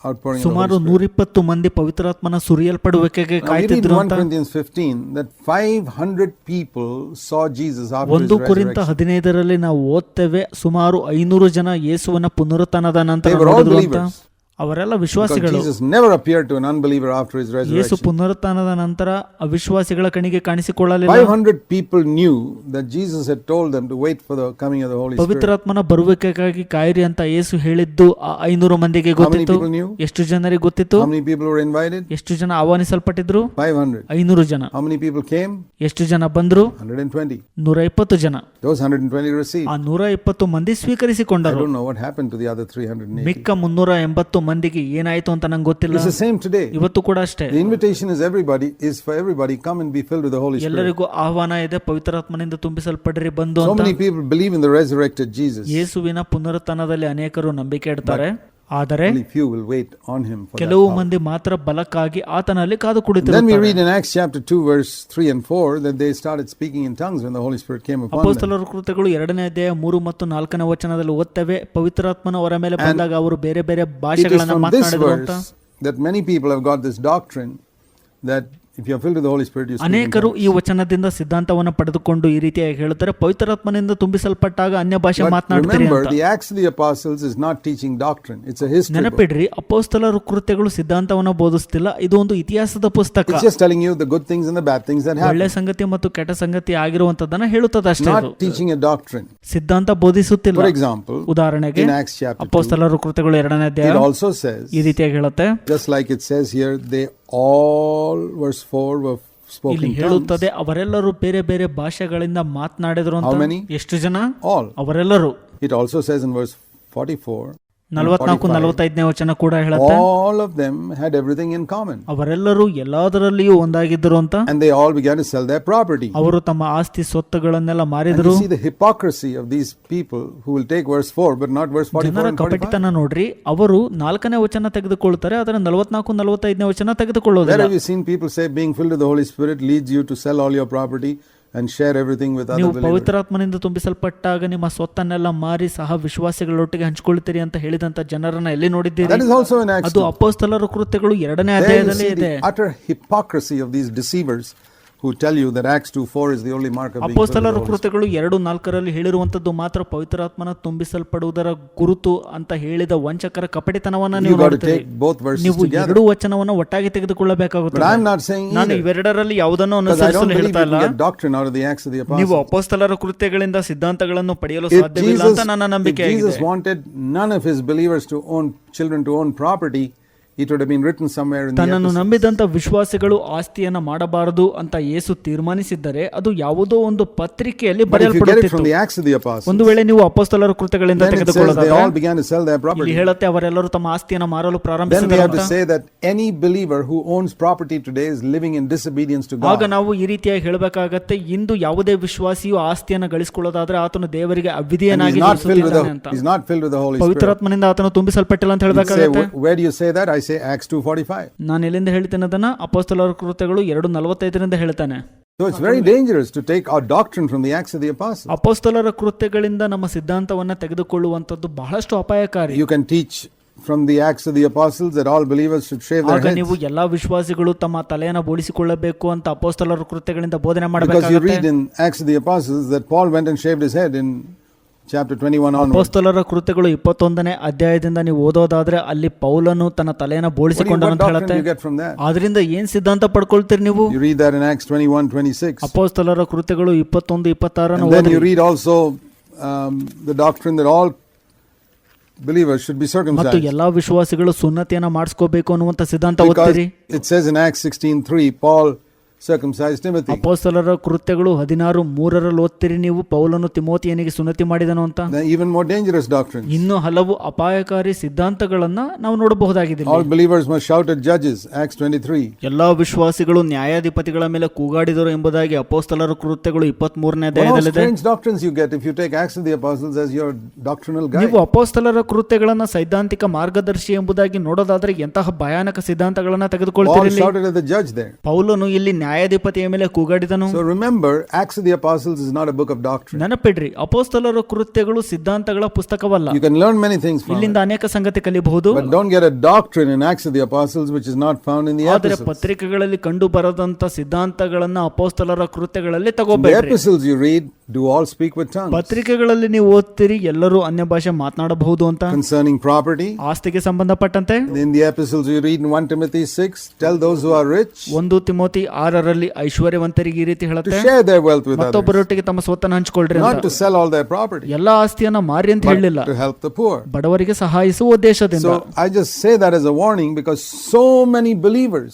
outpouring of the ಸುಮಾರು Holy Spirit. 120 ಮಂದಿ ಪವಿತ್ರಾತ್ಮನ ಸುರಿಯಲ್ಪಡುವಿಕೆಗೆ Now we read in ಕಾಯ್ತಿದ್ರು 1 ಅಂತ. Corinthians 15 that 500 people saw Jesus after his 1 ಕೊರಿಂಥ resurrection. 15ರಲ್ಲಿ ನಾವು ಓದ್ತೇವೆ, ಸುಮಾರು 500 ಜನ ಯೇಸುವಿನ ಪುನರುತ್ಥಾನದ ನಂತರ They were all ನೋಡಿದ್ರು ಅಂತ. believers. ಅವರೆಲ್ಲ Because ವಿಶ್ವಾಸಿಗಳು. Jesus never appeared to an unbeliever after his Yesu resurrection. ಪುನರುತ್ಥಾನದ ನಂತರ ಅವಿಶ್ವಾಸಿಗಳ ಕಣಿಗೆ ಕಾಣಿಸಿಕೊಳ್ಳಲಿಲ್ಲ. 500 people knew that Jesus had told them to wait for the coming of the Holy Spirit. ಪವಿತ್ರಾತ್ಮನ ಬರುವಿಕೆಗಾಗಿ ಕಾಯಿರಿ ಅಂತ ಯೇಸು ಹೇಳಿದ್ದು ಆ 500 ಮಂದಿಗೆ How many ಗೊತ್ತಿತ್ತು. people knew? ಎಷ್ಟು ಜನರಿಗೆ ಗೊತ್ತಿತ್ತು? How many people were invited? ಎಷ್ಟು ಜನ ಆಹ್ವಾನಿಸಲ್ಪಟ್ಟಿದ್ರು? 500. 500 ಜನ. How many people came? ಎಷ್ಟು ಜನ ಬಂದ್ರು? 120. 120 ಜನ. Those 120 received. ಆ 120 ಮಂದಿ I ಸ್ವೀಕರಿಸಿಕೊಂಡರು. don't know what happened to the other 380. ಮಿಕ್ಕ 380 ಮಂದಿಗೆ ಏನಾಯ್ತು ಅಂತ ನಂಗೆ ಗೊತ್ತಿಲ್ಲ. It's the same today. ಇವತ್ತು ಕೂಡ ಅಷ್ಟೇ. The invitation is for everybody, come and be filled with the Holy Spirit. ಎಲ್ಲರಿಗೂ ಆಹ್ವಾನ ಇದೆ, ಪವಿತ್ರಾತ್ಮನಿಂದ ತುಂಬಿಸಲ್ಪಡ್ರಿ ಬಂದು So ಅಂತ. many people believe in the resurrected Jesus. ಯೇಸುವಿನ ಪುನರುತ್ಥಾನದಲ್ಲಿ ಅನೇಕರು ನಂಬಿಕೆ ಇಡ್ತಾರೆ, ಆದರೆ Only few will wait on him for that ಕೆಲವು power. ಮಂದಿ ಮಾತ್ರ ಬಲಕ್ಕಾಗಿ ಆತನಲ್ಲಿ ಕಾದು Then we ಕುಳಿತಿರುತ್ತಾರೆ. read in Acts chapter 2 verse 3 and 4 that they started speaking in tongues when the Holy Spirit came upon them. ಅಪೊಸ್ತಲರ ಕೃತ್ಯಗಳು 2ನೇ ಅಧ್ಯಾಯ 3 ಮತ್ತು 4ನೇ ವಚನದಲ್ಲಿ ಓದ್ತೇವೆ, ಪವಿತ್ರಾತ್ಮನ ಅವರ ಮೇಲೆ ಬಂದಾಗ ಅವರು ಬೇರೆ ಬೇರೆ It is ಭಾಷೆಗಳನ್ನ from this ಮಾತನಾಡಿದ್ರು ಅಂತ. verse that many people have got this doctrine that if you are filled with the Holy Spirit you speak in ಅನೇಕರು tongues. ಈ ವಚನದಿಂದ ಸಿದ್ಧಾಂತವನ್ನು ಪಡೆದುಕೊಂಡು ಈ ರೀತಿಯಾಗಿ ಹೇಳುತ್ತಾರೆ, ಪವಿತ್ರಾತ್ಮನಿಂದ ತುಂಬಿಸಲ್ಪಟ್ಟಾಗ ಅನ್ಯ ಭಾಷೆ But ಮಾತನಾಡ್ತೀರಿ remember, ಅಂತ. the Acts of the Apostles is not teaching doctrine. It's a history book. ನೆನಪಿಡ್ರಿ, ಅಪೊಸ್ತಲರ ಕೃತ್ಯಗಳು ಸಿದ್ಧಾಂತವನ್ನು ಬೋಧಿಸ್ತಿಲ್ಲ, ಇದು ಒಂದು ಇತಿಹಾಸದ ಪುಸ್ತಕ. It's just telling you the good things and the bad things that ಒಳ್ಳೆ happen. ಸಂಗತಿ ಮತ್ತು ಕೆಟ್ಟ ಸಂಗತಿ ಆಗಿರುವಂತದನ್ನ ಹೇಳುತ್ತದೆ ಅಷ್ಟೇ. Not ಅದು teaching a doctrine. ಸಿದ್ಧಾಂತ ಬೋಧಿಸುತ್ತಿಲ್ಲ. For example, ಉದಾಹರಣೆಗೆ in Acts chapter 2, ಅಪೊಸ್ತಲರ ಕೃತ್ಯಗಳು 2ನೇ ಅಧ್ಯಾಯ it also says, ಈ ರೀತಿಯಾಗಿ ಹೇಳುತ್ತೆ, just like it says here, they all, verse 4, were spoken ಇಲ್ಲಿ tongues. ಹೇಳುತ್ತದೆ ಅವರೆಲ್ಲರೂ ಬೇರೆ ಬೇರೆ ಭಾಷೆಗಳಿಂದ ಮಾತನಾಡಿದ್ರು How ಅಂತ. many? ಎಷ್ಟು ಜನ? All. ಅವರೆಲ್ಲರೂ. It also says in verse 44, 44-45ನೇ ವಚನ ಕೂಡ ಹೇಳುತ್ತೆ, all of them had everything in common. ಅವರೆಲ್ಲರೂ ಎಲ್ಲದರಲ್ಲಿಯೂ ಒಂದಾಗಿದ್ದರು ಅಂತ. And they all began to sell their property. ಅವರು ತಮ್ಮ ಆಸ್ತಿ ಸ್ವತ್ತುಗಳನ್ನೆಲ್ಲ And ಮಾರಿದ್ರು. you see the hypocrisy of these people who will take verse 4 but not verse 44 ಜನರ and 45. ಕಪಟಿತನ ನೋಡ್ರಿ, ಅವರು 4ನೇ ವಚನ ತೆಗೆದುಕೊಳ್ತಾರೆ, ಅದರ 44-45ನೇ ವಚನ Where ತೆಗೆದುಕೊಳ್ಳೋದಿಲ್ಲ. have you seen people say being filled with the Holy Spirit leads you to sell all your property and share everything with other ನೀವು believers? ಪವಿತ್ರಾತ್ಮನಿಂದ ತುಂಬಿಸಲ್ಪಟ್ಟಾಗ ನಿಮ್ಮ ಸ್ವತ್ತನ್ನೆಲ್ಲ ಮಾರಿ ಸಹ ವಿಶ್ವಾಸಿಗಳೊಟ್ಟಿಗೆ ಹಂಚಿಕೊಳ್ತೀರಿ ಅಂತ ಹೇಳಿದಂತ ಜನರನ್ನ ಎಲ್ಲಿ ನೋಡಿದ್ದೀರಿ? That is also in Acts ಅದು 2. ಅಪೊಸ್ತಲರ ಕೃತ್ಯಗಳು 2ನೇ There you ಅಧ್ಯಾಯದಲ್ಲಿ see ಇದೆ. the utter hypocrisy of these deceivers who tell you that Acts 2:4 is the only mark of being filled with the ಅಪೊಸ್ತಲರ Holy Spirit. ಕೃತ್ಯಗಳು 2:4 ಹೇಳಿರುವಂತದ್ದು ಮಾತ್ರ ಪವಿತ್ರಾತ್ಮನ ತುಂಬಿಸಲ್ಪಡುವುದರ ಗುರುತು ಅಂತ ಹೇಳಿದ ವಂಚಕರ ಕಪಟಿತನವನ್ನ You ನೀವು got to ನೋಡ್ತೀರಿ. take both verses ನೀವು together. ಎರಡೂ ವಚನವನ್ನು ಒಟ್ಟಾಗಿ But ತೆಗೆದುಕೊಳ್ಳಬೇಕಾಗುತ್ತದೆ. I'm not saying ನಾನು either, ಇವೆರಡರಲ್ಲಿ ಯಾವುದನ್ನು because I don't ಅನುಸರಿಸಲು believe ಹೇಳ್ತಾ you ಇಲ್ಲ. can get doctrine out of the Acts of the ನೀವು Apostles. ಅಪೊಸ್ತಲರ ಕೃತ್ಯಗಳಿಂದ ಸಿದ್ಧಾಂತಗಳನ್ನು ಪಡೆಯಲು If ಸಾಧ್ಯವಿಲ್ಲ ಅಂತ ನನ್ನ Jesus ನಂಬಿಕೆಯಾಗಿದೆ. wanted none of his believers to own children to own property, it would have been written somewhere in the ತನ್ನನ್ನು epistles. ನಂಬಿದಂತ ವಿಶ್ವಾಸಿಗಳು ಆಸ್ತಿಯನ್ನ ಮಾಡಬಾರದು ಅಂತ ಯೇಸು ತೀರ್ಮಾನಿಸಿದ್ದರೆ ಅದು ಯಾವುದೋ ಒಂದು ಪತ್ರಿಕೆಯಲ್ಲಿ But if you get it from ಬರೆಯಲ್ಪಡುತ್ತಿತ್ತು. the Acts of the Apostles, ಒಂದು ವೇಳೆ ನೀವು ಅಪೊಸ್ತಲರ ಕೃತ್ಯಗಳಿಂದ then it says they ತೆಗೆದುಕೊಳ್ಳೋದಾದ್ರೆ all began to sell their ಇಲ್ಲಿ property. ಹೇಳುತ್ತೆ ಅವರೆಲ್ಲರೂ ತಮ್ಮ ಆಸ್ತಿಯನ್ನ ಮಾರಲು Then we ಪ್ರಾರಂಭಿಸಿದರು have to ಅಂತ. say that any believer who owns property today is living in disobedience to ಆಗ God. ನಾವು ಈ ರೀತಿಯಾಗಿ ಹೇಳಬೇಕಾಗತ್ತೆ, ಇಂದು ಯಾವುದೇ ವಿಶ್ವಾಸಿಯು ಆಸ್ತಿಯನ್ನ ಗಳಿಸಿಕೊಳ್ಳೋದಾದ್ರೆ ಆತನು ದೇವರಿಗೆ And ಅವಿಧೇಯನಾಗಿ ಜೀವಿಸುತ್ತಿದ್ದಾನೆ ಅಂತ. he's not filled with the Holy Spirit. ಪವಿತ್ರಾತ್ಮನಿಂದ ಆತನು ತುಂಬಿಸಲ್ಪಟ್ಟಿಲ್ಲ ಅಂತ You say, ಹೇಳಬೇಕಾಗತ್ತೆ. where do you say that? I say Acts 2:45. ನಾನು ಎಲ್ಲಿಂದ ಹೇಳ್ತೇನೆ ಅದನ್ನ? ಅಪೊಸ್ತಲರ ಕೃತ್ಯಗಳು 2:45 ಹೇಳ್ತಾನೆ. So it's very dangerous to take our doctrine from the Acts of the Apostles. ಅಪೊಸ್ತಲರ ಕೃತ್ಯಗಳಿಂದ ನಮ್ಮ ಸಿದ್ಧಾಂತವನ್ನ ತೆಗೆದುಕೊಳ್ಳುವಂತದ್ದು ಬಹಳಷ್ಟು ಅಪಾಯಕಾರಿ. You can teach from the Acts of the Apostles that all believers should shave their ಆಗ heads. ನೀವು ಎಲ್ಲಾ ವಿಶ್ವಾಸಿಗಳು ತಮ್ಮ ತಲೆಯನ್ನು ಬೋಳಿಸಿಕೊಳ್ಳಬೇಕು ಅಂತ ಅಪೊಸ್ತಲರ ಕೃತ್ಯಗಳಿಂದ ಬೋಧನೆ Because you read ಮಾಡಬೇಕಾಗುತ್ತೆ. in Acts of the Apostles that Paul went and shaved his head in chapter 21 onwards. ಅಪೊಸ್ತಲರ ಕೃತ್ಯಗಳು 21ನೇ ಅಧ್ಯಾಯದಿಂದ ನೀವು ಓದೋದಾದ್ರೆ ಅಲ್ಲಿ ಪೌಲನು ತನ್ನ ತಲೆಯನ್ನು ಬೋಳಿಸಿಕೊಂಡನು What ಅಂತ doctrine ಹೇಳುತ್ತೆ. do you get from that? ಆದ್ರಿಂದ ಏನ್ ಸಿದ್ಧಾಂತ ಪಡ್ಕೊಳ್ತೀರಿ ನೀವು? You read that in Acts 21:26. ಅಪೊಸ್ತಲರ ಕೃತ್ಯಗಳು 21-26 And then you ಓದಿರಿ. read also the doctrine that all believers should be ಮತ್ತು circumcised. ಎಲ್ಲಾ ವಿಶ್ವಾಸಿಗಳು ಸುನ್ನತಿಯನ್ನ ಮಾಡಿಸ್ಕೋಬೇಕು ಅನ್ನುವಂತ ಸಿದ್ಧಾಂತ Because ಓದ್ತೀರಿ. it says in Acts 16:3, Paul circumcised Timothy. ಅಪೊಸ್ತಲರ ಕೃತ್ಯಗಳು 16:3 ಓದ್ತೀರಿ ನೀವು, ಪೌಲನು ತಿಮೋತಿಯನಿಗೆ ಸುನ್ನತಿ ಮಾಡಿದನು ಅಂತ. Then even more dangerous doctrines. ಇನ್ನು ಹಲವು ಅಪಾಯಕಾರಿ ಸಿದ್ಧಾಂತಗಳನ್ನ ನಾವು ನೋಡಬಹುದಾಗಿದೆ. All believers must shout at judges, Acts 23. ಎಲ್ಲಾ ವಿಶ್ವಾಸಿಗಳು ನ್ಯಾಯಾಧಿಪತಿಗಳ ಮೇಲೆ ಕೂಗಾಡಿದರು ಎಂಬುದಾಗಿ ಅಪೊಸ್ತಲರ ಕೃತ್ಯಗಳು 23ನೇ What all ಅಧ್ಯಾಯದಲ್ಲಿದೆ. strange doctrines you get if you take Acts of the Apostles as your doctrinal ನೀವು guide. ಅಪೊಸ್ತಲರ ಕೃತ್ಯಗಳನ್ನ ಸೈದ್ಧಾಂತಿಕ ಮಾರ್ಗದರ್ಶಿ ಎಂಬುದಾಗಿ ನೋಡೋದಾದ್ರೆ ಎಂತಹ ಭಯಾನಕ ಸಿದ್ಧಾಂತಗಳನ್ನ Paul ತೆಗೆದುಕೊಳ್ತೀರಿ. shouted at the judge there. ಪೌಲನು ಇಲ್ಲಿ ನ್ಯಾಯಾಧಿಪತಿಯ ಮೇಲೆ ಕೂಗಾಡಿದನು. So remember, Acts of the Apostles is not a book of doctrine. ನೆನಪಿಡ್ರಿ, ಅಪೊಸ್ತಲರ ಕೃತ್ಯಗಳು ಸಿದ್ಧಾಂತಗಳ ಪುಸ್ತಕವಲ್ಲ. You can learn many things from ಇಲ್ಲಿಂದ it. ಅನೇಕ ಸಂಗತಿ ಕಲಿಯಬಹುದು. But don't get a doctrine in Acts of the Apostles which is not found in the ಆದರೆ epistles. ಪತ್ರಿಕೆಗಳಲ್ಲಿ ಕಂಡು ಬರದಂತ ಸಿದ್ಧಾಂತಗಳನ್ನ ಅಪೊಸ್ತಲರ ಕೃತ್ಯಗಳಲ್ಲಿ In the ತಗೋಬೇಡ್ರಿ. epistles you read, do all speak with tongues. ಪತ್ರಿಕೆಗಳಲ್ಲಿ ನೀವು ಓದ್ತೀರಿ ಎಲ್ಲರೂ ಅನ್ಯ ಭಾಷೆ ಮಾತನಾಡಬಹುದು ಅಂತ. Concerning property, ಆಸ್ತಿಗೆ ಸಂಬಂಧಪಟ್ಟಂತೆ in the epistles you read in 1 Timothy 6, tell those who are rich 1 Timothy 6 ಐಶ್ವರ್ಯವಂತರಿಗೆ ಈ ರೀತಿ to ಹೇಳುತ್ತೆ, share their wealth with others. ಮತ್ತೊಬ್ಬರೊಟ್ಟಿಗೆ ತಮ್ಮ ಸ್ವತ್ತನ್ನು ಹಂಚಿಕೊಳ್ಳ್ರಿ Not ಅಂತ. to sell all their property, ಎಲ್ಲಾ ಆಸ್ತಿಯನ್ನ ಮಾರಿ ಅಂತ ಹೇಳಲಿಲ್ಲ, but to help the poor. ಬಡವರಿಗೆ ಸಹಾಯಿಸುವ ಉದ್ದೇಶದಿಂದ. So I just say that as a warning because so many believers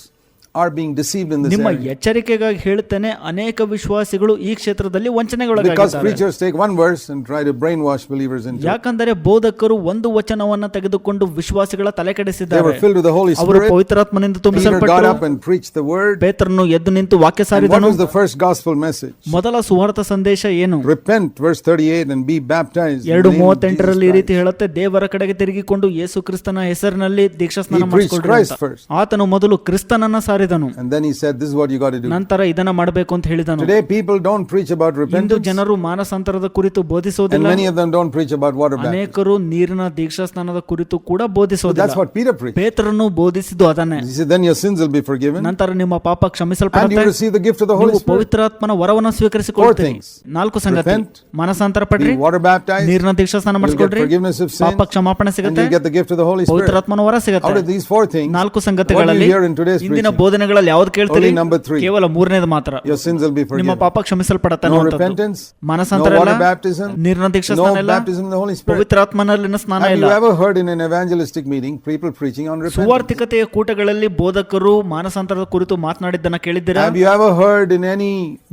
are being deceived in this ನಿಮ್ಮ area. ಎಚ್ಚರಿಕೆಗಾಗಿ ಹೇಳ್ತೇನೆ, ಅನೇಕ ವಿಶ್ವಾಸಿಗಳು ಈ ಕ್ಷೇತ್ರದಲ್ಲಿ Because ವಂಚನೆಗೊಳಗಾಗಿದ್ದಾರೆ. preachers take one verse and try to brainwash believers into it. ಯಾಕಂದರೆ ಬೋಧಕರು ಒಂದು ವಚನವನ್ನ ತೆಗೆದುಕೊಂಡು ವಿಶ್ವಾಸಿಗಳ ತಲೆ They ಕೆಡಿಸಿದ್ದಾರೆ. were filled with the Holy ಅವರು Spirit. ಪವಿತ್ರಾತ್ಮನಿಂದ Peter got ತುಂಬಿಸಲ್ಪಟ್ಟರು. up and preached the word. ಪೇತ್ರನು ಎದ್ದು ನಿಂತು ವಾಕ್ಯ And what ಸಾರಿದನು. was the first gospel message? ಮೊದಲ ಸುವಾರ್ಥ ಸಂದೇಶ ಏನು? Repent, verse 38, and be baptized. in the name of 2:38 ಈ Jesus ರೀತಿ ಹೇಳುತ್ತೆ, ದೇವರ ಕಡೆಗೆ ತಿರುಗಿಕೊಂಡು ಯೇಸು ಕ್ರಿಸ್ತನ ಹೆಸರಿನಲ್ಲಿ ದೀಕ್ಷಾಸ್ನಾನ He preached ಮಾಡಿಸಿಕೊಳ್ಳ್ರಿ Christ ಅಂತ. first. ಆತನು ಮೊದಲು ಕ್ರಿಸ್ತನನ್ನ ಸಾರಿದನು, And then he said, this is what you got to do. ನಂತರ ಇದನ್ನ ಮಾಡಬೇಕು ಅಂತ ಹೇಳಿದನು. Today people don't preach about into repentance, ಜನರು ಮಾನಸಾಂತರದ ಕುರಿತು and ಬೋಧಿಸೋದಿಲ್ಲ. many of them don't preach about water baptism. ಅನೇಕರು ನೀರಿನ ದೀಕ್ಷಾಸ್ನಾನದ ಕುರಿತು ಕೂಡ So ಬೋಧಿಸೋದಿಲ್ಲ. that's what Peter preached. ಪೇತ್ರನು ಬೋಧಿಸಿದ್ದು ಅದನ್ನೇ. He said, then your sins will be forgiven, ನಂತರ ನಿಮ್ಮ ಪಾಪ and you ಕ್ಷಮಿಸಲ್ಪಡುತ್ತೆ, receive the gift of the Holy ನೀವು Spirit. ಪವಿತ್ರಾತ್ಮನ ವರವನ್ನು ಸ್ವೀಕರಿಸಿಕೊಳ್ಳುತ್ತೀರಿ. 4 things. 4 ಸಂಗತಿ: Repent, ಮನಸಾಂತರ Be ಪಡ್ರಿ, water baptized, ನೀರಿನ ದೀಕ್ಷಾಸ್ನಾನ you'll get ಮಾಡಿಸ್ಕೊಳ್ರಿ, forgiveness of ಪಾಪ sins, ಕ್ಷಮಾಪಣೆ and ಸಿಗುತ್ತೆ, you'll get the gift of the Holy Spirit. ಪವಿತ್ರಾತ್ಮನ ವರ Out ಸಿಗುತ್ತೆ. of these 4 things, 4 what do ಸಂಗತಿಗಳಲ್ಲಿ you hear in today's ಇಂದಿನ preaching? ಬೋಧನೆಗಳಲ್ಲಿ ಯಾವ್ದು ಕೇಳ್ತೀರಿ? Only number 3. ಕೇವಲ 3ನೇದು ಮಾತ್ರ. Your sins will be ನಿಮ್ಮ forgiven. ಪಾಪ ಕ್ಷಮಿಸಲ್ಪಡತ್ತೆ No ಅನ್ನುವಂಥದ್ದು. repentance, no ಮನಸಾಂತರ water ಇಲ್ಲ, baptism, ನೀರಿನ no ದೀಕ್ಷಾಸ್ನಾನ ಇಲ್ಲ, baptism in the Holy Spirit. ಪವಿತ್ರಾತ್ಮನಲ್ಲಿನ ಸ್ನಾನ Have ಇಲ್ಲ. you ever heard in an evangelistic meeting people preaching on repentance? ಸುವಾರ್ತಿಕತೆಯ ಕೂಟಗಳಲ್ಲಿ ಬೋಧಕರು ಮಾನಸಾಂತರದ ಕುರಿತು ಮಾತನಾಡಿದ್ದನ್ನ ಕೇಳಿದ್ದೀರಾ? Have you ever heard in any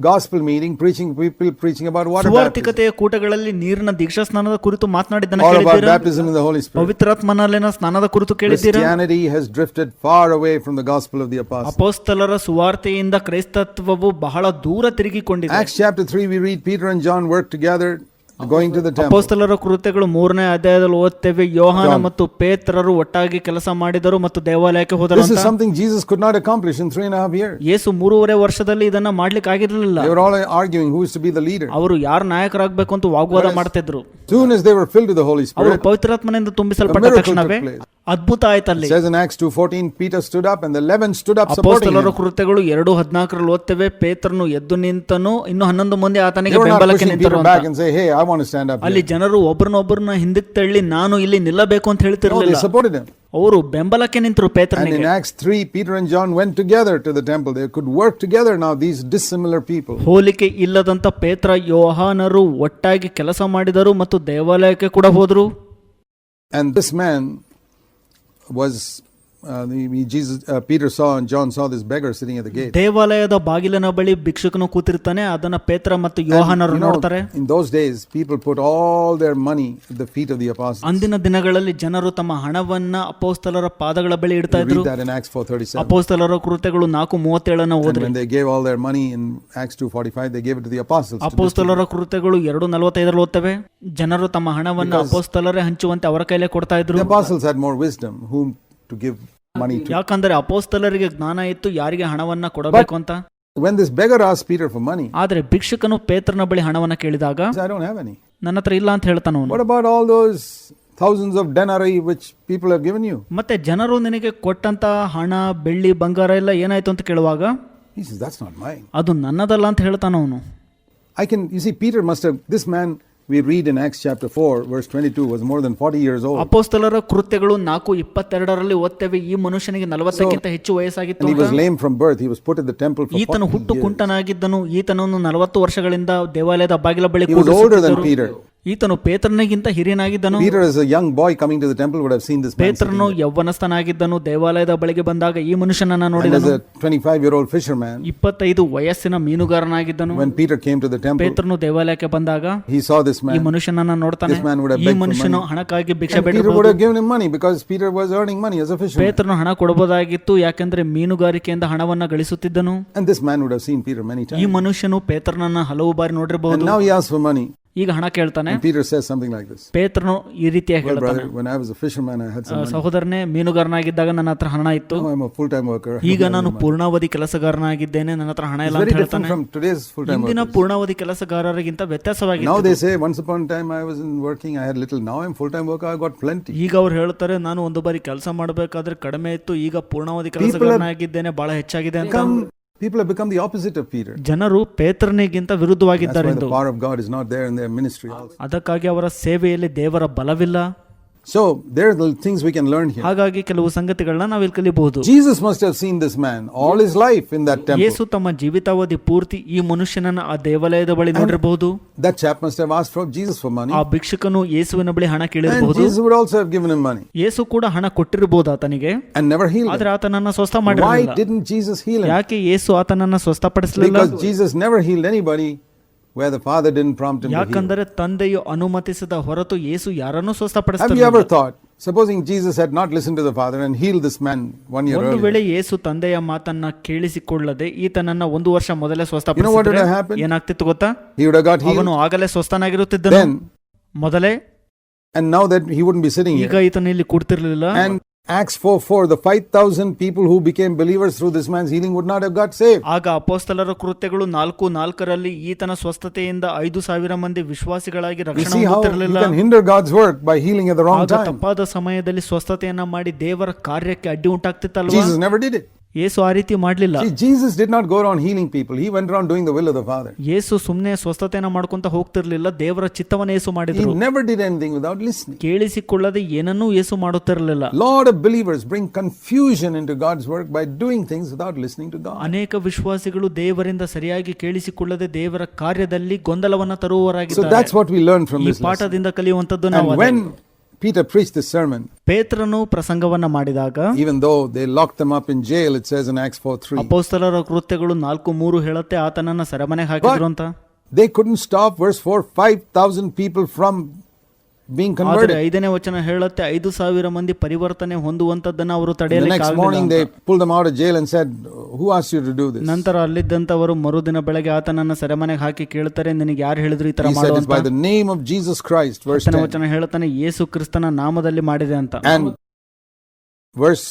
gospel meeting people preaching about water baptism ಸುವಾರ್ತಿಕತೆಯ ಕೂಟಗಳಲ್ಲಿ ನೀರಿನ ದೀಕ್ಷಾಸ್ನಾನದ ಕುರಿತು ಮಾತನಾಡಿದ್ದನ್ನ or about ಕೇಳಿದ್ದೀರಾ? baptism in the Holy Spirit? ಪವಿತ್ರಾತ್ಮನಲ್ಲಿನ ಸ್ನಾನದ ಕುರಿತು ಕೇಳಿದ್ದೀರಾ? Christianity has drifted far away from the gospel of the apostles. ಅಪೊಸ್ತಲರ ಸುವಾರ್ತೆಯಿಂದ ಕ್ರೈಸ್ತತ್ವವು ಬಹಳ ದೂರ ತಿರುಗಿಕೊಂಡಿದೆ. Acts chapter 3 we read Peter and John worked together going to the temple. ಅಪೊಸ್ತಲರ ಕೃತ್ಯಗಳು 3ನೇ ಅಧ್ಯಾಯದಲ್ಲಿ ಓದ್ತೇವೆ, ಯೋಹಾನ ಮತ್ತು ಪೇತ್ರರು ಒಟ್ಟಾಗಿ ಕೆಲಸ ಮಾಡಿದರು ಮತ್ತು ದೇವಾಲಯಕ್ಕೆ ಹೋದರು This is ಅಂತ. something Jesus could not accomplish in 3.5 years. ಯೇಸು 3.5 ವರ್ಷದಲ್ಲಿ ಇದನ್ನ ಮಾಡ್ಲಿಕ್ಕೆ ಆಗಿರಲಿಲ್ಲ. They were all arguing who is to be the leader. ಅವರು ಯಾರು ನಾಯಕರಾಗಬೇಕು ಅಂತ ವಾಗ್ವಾದ ಮಾಡ್ತಿದ್ರು. Soon as they were filled with the Holy ಅವರು Spirit, ಪವಿತ್ರಾತ್ಮನಿಂದ ತುಂಬಿಸಲ್ಪಟ್ಟ a miracle ತಕ್ಷಣವೇ took place. ಅದ್ಭುತ ಆಯ್ತಲ್ಲಿ. It says in Acts 2:14, Peter stood up and the 11 stood up supporting ಅಪೊಸ್ತಲರ him. ಕೃತ್ಯಗಳು 2:14 ಓದ್ತೇವೆ, ಪೇತ್ರನು ಎದ್ದು ನಿಂತನು, ಇನ್ನು 11 ಮಂದಿ ಆತನಿಗೆ They were not ಬೆಂಬಲಕ್ಕೆ pushing ನಿಂತರು Peter ಅಂತ. back and say, hey, I want to stand up ಅಲ್ಲಿ here. ಜನರು ಒಬ್ಬರನ್ನೊಬ್ಬರನ್ನ ಹಿಂದಕ್ಕೆ ತಳ್ಳಿ ನಾನು ಇಲ್ಲಿ ನಿಲ್ಲಬೇಕು ಅಂತ No, they ಹೇಳ್ತಿರ್ಲಿಲ್ಲ. supported him. ಅವರು ಬೆಂಬಲಕ್ಕೆ ನಿಂತರು And ಪೇತ್ರನಿಗೆ. in Acts 3, Peter and John went together to the temple. They could work together now, these dissimilar people. ಹೋಲಿಕೆ ಇಲ್ಲದಂತ ಪೇತ್ರ ಯೋಹಾನರು ಒಟ್ಟಾಗಿ ಕೆಲಸ ಮಾಡಿದರು ಮತ್ತು ದೇವಾಲಯಕ್ಕೆ ಕೂಡ ಹೋದರು. And this man was, Peter saw and John saw this beggar sitting at the gate. ದೇವಾಲಯದ ಬಾಗಿಲಿನ ಬಳಿ ಭಿಕ್ಷುಕನು ಕೂತಿರ್ತಾನೆ, ಅದನ್ನ ಪೇತ್ರ ಮತ್ತು ಯೋಹಾನರು ನೋಡ್ತಾರೆ. In those days, people put all their money at the feet of the apostles. ಅಂದಿನ ದಿನಗಳಲ್ಲಿ ಜನರು ತಮ್ಮ ಹಣವನ್ನ ಅಪೊಸ್ತಲರ ಪಾದಗಳ ಬಳಿ ಇಡ್ತಾ We ಇದ್ರು. read that in Acts 4:37. ಅಪೊಸ್ತಲರ ಕೃತ್ಯಗಳು 4:37 And ಓದ್ರಿ. when they gave all their money in Acts 2:45, they gave it to the apostles. to ಅಪೊಸ್ತಲರ ಕೃತ್ಯಗಳು 2:45 ಓದ್ತೇವೆ. ಜನರು ತಮ್ಮ ಹಣವನ್ನ ಅಪೊಸ್ತಲರೇ ಹಂಚುವಂತೆ ಅವರ ಕೈಲೇ ಕೊಡ್ತಾ ಇದ್ರು. The apostles had more wisdom whom to give money to. ಯಾಕಂದ್ರೆ ಅಪೊಸ್ತಲರಿಗೆ ಜ್ಞಾನ ಇತ್ತು ಯಾರಿಗೆ ಹಣವನ್ನ ಕೊಡಬೇಕು ಅಂತ. When this beggar asked Peter for money, ಆದ್ರೆ ಭಿಕ್ಷುಕನು ಪೇತ್ರನ ಬಳಿ ಹಣವನ್ನ ಕೇಳಿದಾಗ, he said, I don't have any. ನನ್ನ ಹತ್ರ ಇಲ್ಲ ಅಂತ ಹೇಳ್ತಾನ ಅವನು. What about all those thousands of denarii which people have given you? ಮತ್ತೆ ಜನರು ನಿನಗೆ ಕೊಟ್ಟಂತ ಹಣ, ಬೆಳ್ಳಿ, ಬಂಗಾರ ಎಲ್ಲ ಏನಾಯ್ತು ಅಂತ ಕೇಳುವಾಗ, He says, that's not mine. ಅದು ನನ್ನದಲ್ಲ ಅಂತ ಹೇಳ್ತಾನ ಅವನು. You see, Peter must have, this man we read in Acts chapter 4 verse 22 was more than 40 years old. ಅಪೊಸ್ತಲರ ಕೃತ್ಯಗಳು 4:22 ಓದ್ತೇವೆ. ಈ ಮನುಷ್ಯನಿಗೆ 40ಕ್ಕಿಂತ ಹೆಚ್ಚು ವಯಸ್ಸಾಗಿತ್ತು. And he was lame from birth. He was put in the temple for 40 ಈತನು ಹುಟ್ಟು years. ಕುಂಟನಾಗಿದ್ದನು. ಈತನನ್ನು 40 ವರ್ಷಗಳಿಂದ ದೇವಾಲಯದ ಬಾಗಿಲ ಬಳಿ He was older than Peter. ಈತನು ಪೇತ್ರನಿಗಿಂತ ಹಿರಿಯನಾಗಿದ್ದನು. Peter as a young boy coming to the temple would have seen this man. ಪೇತ್ರನು ಯೌವನಸ್ಥನಾಗಿದ್ದನು. ದೇವಾಲಯದ ಬಳಿಗೆ ಬಂದಾಗ ಈ ಮನುಷ್ಯನನ್ನ And as ನೋಡಿದನು. a 25-year-old fisherman, 25 ವಯಸ್ಸಿನ ಮೀನುಗಾರನಾಗಿದ್ದನು. when Peter came to the temple, ಪೇತ್ರನು ದೇವಾಲಯಕ್ಕೆ ಬಂದಾಗ he saw this ಈ man. ಮನುಷ್ಯನನ್ನ ನೋಡ್ತಾನೆ. This man would have ಈ begged for ಮನುಷ್ಯನು money. ಹಣಕ್ಕಾಗಿ ಭಿಕ್ಷೆ And Peter would ಬೇಡಬಹುದು. have given him money because Peter was earning money as a fisherman. ಪೇತ್ರನು ಹಣ ಕೊಡಬಹುದಾಗಿತ್ತು, ಯಾಕೆಂದ್ರೆ ಮೀನುಗಾರಿಕೆಯಿಂದ ಹಣವನ್ನ ಗಳಿಸುತ್ತಿದ್ದನು. And this man would have seen Peter many ಈ times. ಮನುಷ್ಯನು ಪೇತ್ರನನ್ನ ಹಲವು ಬಾರಿ And ನೋಡಿರಬಹುದು. now he asks for money. ಈಗ ಹಣ ಕೇಳ್ತಾನೆ. And Peter says something like this. ಪೇತ್ರನು ಈ ರೀತಿಯಾಗಿ Well, ಹೇಳ್ತಾನೆ, brother, when I was a fisherman, I had some money. ಸಹೋದರನೇ, ಮೀನುಗಾರನಾಗಿದ್ದಾಗ ನನ್ನ ಹತ್ರ ಹಣ ಇತ್ತು. Now I'm a full-time worker. ಈಗ ನಾನು ಪೂರ್ಣಾವಧಿ ಕೆಲಸಗಾರನಾಗಿದ್ದೇನೆ, ನನ್ನ ಹತ್ರ ಹಣ ಇಲ್ಲ It's very ಅಂತ different ಹೇಳ್ತಾನೆ. from today's full-time ಇಂದಿನ workers. ಪೂರ್ಣಾವಧಿ ಕೆಲಸಗಾರರಿಗಿಂತ Now ವ್ಯತ್ಯಾಸವಾಗಿದೆ. they say, once upon a time I was working, I had little. Now I'm full-time worker, I got plenty. ಈಗ ಅವ್ರು ಹೇಳ್ತಾರೆ, ನಾನು ಒಂದು ಬಾರಿ ಕೆಲಸ ಮಾಡಬೇಕಾದ್ರೆ ಕಡಿಮೆ ಇತ್ತು, ಈಗ ಪೂರ್ಣಾವಧಿ ಕೆಲಸಗಾರನಾಗಿದ್ದೇನೆ, ಬಹಳ ಹೆಚ್ಚಾಗಿದೆ ಅಂತ. People have become the opposite of Peter. ಜನರು ಪೇತ್ರನಿಗಿಂತ That's why ವಿರುದ್ಧವಾಗಿದ್ದಾರೆಂದು. the power of God is not there in their ministry also. ಅದಕ್ಕಾಗಿ ಅವರ ಸೇವೆಯಲ್ಲಿ ದೇವರ ಬಲವಿಲ್ಲ. So there are the things we can learn here. ಹಾಗಾಗಿ ಕೆಲವು ಸಂಗತಿಗಳನ್ನ ನಾವಿಲ್ಲಿ ಕಲಿಬಹುದು. Jesus must have seen this man all his life in that temple. ಯೇಸು ತಮ್ಮ ಜೀವಿತಾವಧಿ ಪೂರ್ತಿ ಈ ಮನುಷ್ಯನನ್ನ ಆ ದೇವಾಲಯದ ಬಳಿ ನೋಡಿರಬಹುದು. That chap must have asked for Jesus for money. ಆ ಭಿಕ್ಷುಕನು ಯೇಸುವಿನ ಬಳಿ ಹಣ And ಕೇಳಿರಬಹುದು. Jesus would also have given him money ಯೇಸು ಕೂಡ ಹಣ ಕೊಟ್ಟಿರಬಹುದು ಆತನಿಗೆ, and never healed ಆದ್ರೆ him. ಆತನನ್ನ ಸ್ವಸ್ಥ Why ಮಾಡಿರಲಿಲ್ಲ. didn't Jesus heal him? ಯಾಕೆ ಯೇಸು ಆತನನ್ನ ಸ್ವಸ್ಥಪಡಿಸಲಿಲ್ಲ? Because Jesus never healed anybody where the Father didn't prompt him to heal. ಯಾಕಂದರೆ ತಂದೆಯು ಅನುಮತಿಸಿದ ಹೊರತು ಯೇಸು ಯಾರನ್ನೂ Have you ಸ್ವಸ್ಥಪಡಿಸಲಿಲ್ಲ. ever thought, supposing Jesus had not listened to the Father and healed this man 1 year ಒಂದು earlier, ವೇಳೆ ಯೇಸು ತಂದೆಯ ಮಾತನ್ನ ಕೇಳಿಸಿಕೊಳ್ಳದೆ ಈತನನ್ನ 1 ವರ್ಷ ಮೊದಲೇ what would ಸ್ವಸ್ಥಪಡಿಸಿದ್ರೆ have happened? ಏನಾಗ್ತಿತ್ತು ಗೊತ್ತಾ? he would have got healed ಅವನು ಆಗಲೇ ಸ್ವಸ್ಥನಾಗಿರುತ್ತಿದ್ದನು then, ಮೊದಲೇ. and now that he wouldn't be sitting ಈಗ here. ಈತನ ಇಲ್ಲಿ ಕೂಡ್ತಿರ್ಲಿಲ್ಲ. And Acts 4:4, the 5,000 people who became believers through this man's healing would not have got saved. ಆಗ ಅಪೊಸ್ತಲರ ಕೃತ್ಯಗಳು 4:4 ಈತನ ಸ್ವಸ್ಥತೆಯಿಂದ 5,000 ಮಂದಿ ವಿಶ್ವಾಸಿಗಳಾಗಿ You ರಕ್ಷಣೆ see how you ಹೊಂದುತ್ತಿರಲಿಲ್ಲ. can hinder God's work by healing at the wrong ಆಗ time. ತಪ್ಪಾದ ಸಮಯದಲ್ಲಿ ಸ್ವಸ್ಥತೆಯನ್ನ ಮಾಡಿ ದೇವರ ಕಾರ್ಯಕ್ಕೆ ಅಡ್ಡಿ ಉಂಟಾಗ್ತಿತ್ತಲ್ವಾ? Jesus never did it. ಯೇಸು ಆ ರೀತಿ ಮಾಡ್ಲಿಲ್ಲ. See, Jesus did not go around healing people. He went around doing the will of the Father. ಯೇಸು ಸುಮ್ಮನೆ ಸ್ವಸ್ಥತೆಯನ್ನ ಮಾಡ್ಕೊಂತ ಹೋಗ್ತಿರ್ಲಿಲ್ಲ, ದೇವರ ಚಿತ್ತವನ್ನ ಯೇಸು He ಮಾಡಿದ್ರು. never did anything without listening. ಕೇಳಿಸಿಕೊಳ್ಳದೆ ಏನನ್ನೂ ಯೇಸು ಮಾಡುತ್ತಿರಲಿಲ್ಲ. Lot of believers bring confusion into God's work by doing things without listening to God. ಅನೇಕ ವಿಶ್ವಾಸಿಗಳು ದೇವರಿಂದ ಸರಿಯಾಗಿ ಕೇಳಿಸಿಕೊಳ್ಳದೆ ದೇವರ ಕಾರ್ಯದಲ್ಲಿ ಗೊಂದಲವನ್ನ So ತರುವವರಾಗಿದ್ದಾರೆ. that's what we learn from ಈ this lesson. ಪಾಠದಿಂದ ಕಲಿಯುವಂತದ್ದು ನಾವು And ಅದೇ. when Peter preached this sermon, ಪೇತ್ರನು ಪ್ರಸಂಗವನ್ನ ಮಾಡಿದಾಗ, even though they locked them up in jail, it says in Acts 4:3, ಅಪೊಸ್ತಲರ ಕೃತ್ಯಗಳು 4:3 ಹೇಳುತ್ತೆ ಆತನನ್ನ ಸೆರೆಮನೆಗೆ ಹಾಕಿದ್ರು ಅಂತ. they couldn't stop, verse 4, 5,000 people from being ಆದರೆ converted. 5ನೇ ವಚನ ಹೇಳುತ್ತೆ 5,000 ಮಂದಿ ಪರಿವರ್ತನೆ ಹೊಂದುವಂತದ್ದನ್ನ ಅವರು The ತಡೆಯಲಿಕ್ಕೆ next morning they pulled them out of jail and said, who asked you to do this? ನಂತರ ಅಲ್ಲಿದ್ದಂತವರು ಮರುದಿನ ಬೆಳಗ್ಗೆ ಆತನನ್ನ ಸೆರೆಮನೆಗೆ ಹಾಕಿ ಕೇಳ್ತಾರೆ, ನಿನಗೆ ಯಾರು ಹೇಳಿದ್ರು ಈ ತರ He said, ಮಾಡು it's by ಅಂತ. the name of Jesus Christ, verse 10. ವಚನ ಹೇಳ್ತಾನೆ, ಯೇಸು ಕ್ರಿಸ್ತನ ನಾಮದಲ್ಲಿ ಮಾಡಿದೆ ಅಂತ. And verse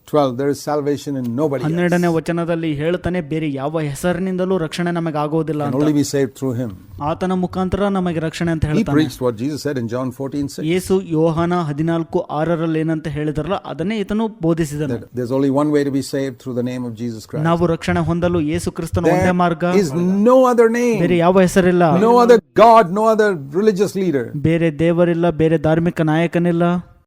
12, there is salvation in nobody else. 12ನೇ ವಚನದಲ್ಲಿ ಹೇಳ್ತಾನೆ, ಬೇರೆ ಯಾವ ಹೆಸರಿನಿಂದಲೂ ರಕ್ಷಣೆ ನಮಗೆ ಆಗೋದಿಲ್ಲ Can ಅಂತ. only be saved through him. ಆತನ ಮುಖಾಂತರ ನಮಗೆ ರಕ್ಷಣೆ ಅಂತ He ಹೇಳ್ತಾನೆ. preached what Jesus said in John 14:6. ಯೇಸು ಯೋಹಾನ 14:6 ಏನಂತ ಹೇಳಿದ್ರಲ್ಲ ಅದನ್ನೇ ಈತನು ಬೋಧಿಸಿದನು. That there's only one way to be saved, through the name of Jesus Christ. ನಾವು ರಕ್ಷಣೆ ಹೊಂದಲು ಯೇಸು ಕ್ರಿಸ್ತನ ಒಂದೇ ಮಾರ್ಗ, There is no other name, ಬೇರೆ ಯಾವ ಹೆಸರಿಲ್ಲ. no other God, no other religious leader. ಬೇರೆ ದೇವರಿಲ್ಲ, ಬೇರೆ ಧಾರ್ಮಿಕ ನಾಯಕನಿಲ್ಲ.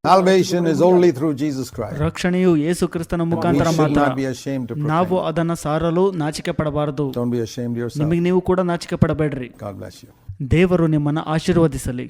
Salvation is only through Jesus Christ. ರಕ್ಷಣೆಯು ಯೇಸು ಕ್ರಿಸ್ತನ We ಮುಖಾಂತರ should ಮಾತ್ರ. not be ashamed to proclaim. ನಾವು ಅದನ್ನ ಸಾರಲು ನಾಚಿಕೆ ಪಡಬಾರದು. Don't be ashamed yourself. ನಿಮಗೆ ನೀವು ಕೂಡ ನಾಚಿಕೆ ಪಡಬೇಡ್ರಿ. God bless you. ದೇವರು ನಿಮ್ಮನ್ನು ಆಶೀರ್ವದಿಸಲಿ.